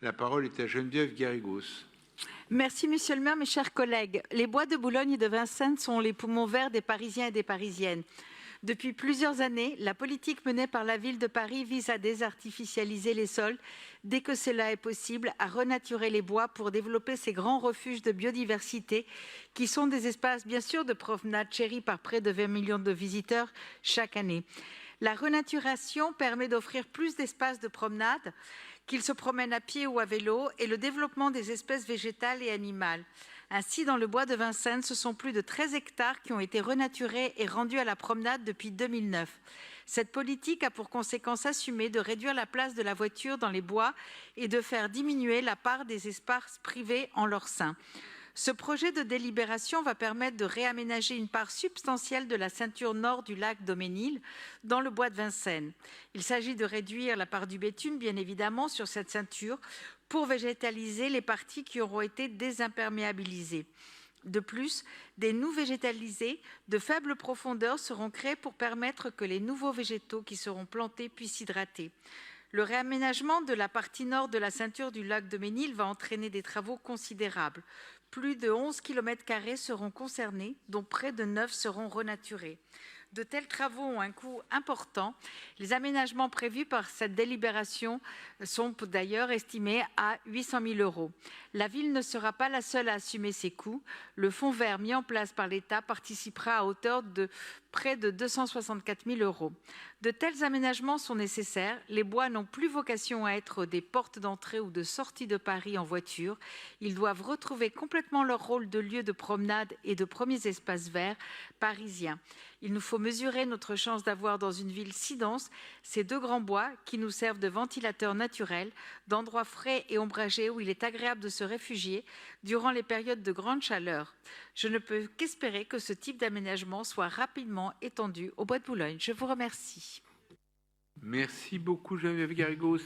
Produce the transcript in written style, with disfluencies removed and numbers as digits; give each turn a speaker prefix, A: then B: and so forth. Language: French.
A: La parole est à Geneviève Garrigos.
B: Merci, Monsieur le maire, mes chers collègues. Les bois de Boulogne et de Vincennes sont les poumons verts des Parisiens et des Parisiennes. Depuis plusieurs années, la politique menée par la ville de Paris vise à désartificialiser les sols dès que cela est possible, à renaturer les bois pour développer ces grands refuges de biodiversité qui sont des espaces bien sûr de promenade chéris par près de 20 millions de visiteurs chaque année. La renaturation permet d'offrir plus d'espaces de promenade, qu'ils se promènent à pied ou à vélo, et le développement des espèces végétales et animales. Ainsi, dans le bois de Vincennes, ce sont plus de 13 hectares qui ont été renaturés et rendus à la promenade depuis 2009. Cette politique a pour conséquence assumée de réduire la place de la voiture dans les bois et de faire diminuer la part des espaces privés en leur sein. Ce projet de délibération va permettre de réaménager une part substantielle de la ceinture nord du lac Daumesnil dans le bois de Vincennes. Il s'agit de réduire la part du bitume, bien évidemment, sur cette ceinture pour végétaliser les parties qui auront été désimperméabilisées. De plus, des noues végétalisés de faible profondeur seront créés pour permettre que les nouveaux végétaux qui seront plantés puissent s'hydrater. Le réaménagement de la partie nord de la ceinture du lac Daumesnil va entraîner des travaux considérables. Plus de 11 km² seront concernés, dont près de 9 seront renaturés. De tels travaux ont un coût important. Les aménagements prévus par cette délibération sont d'ailleurs estimés à 800 000 €. La ville ne sera pas la seule à assumer ces coûts. Le fonds vert mis en place par l'État participera à hauteur de près de 264 000 €. De tels aménagements sont nécessaires. Les bois n'ont plus vocation à être des portes d'entrée ou de sortie de Paris en voiture. Ils doivent retrouver complètement leur rôle de lieu de promenade et de premiers espaces verts parisiens. Il nous faut mesurer notre chance d'avoir dans une ville si dense ces deux grands bois qui nous servent de ventilateurs naturels, d'endroits frais et ombragés où il est agréable de se réfugier durant les périodes de grande chaleur. Je ne peux qu'espérer que ce type d'aménagement soit rapidement étendu au bois de Boulogne. Je vous remercie.
A: Merci beaucoup, Geneviève Garrigos.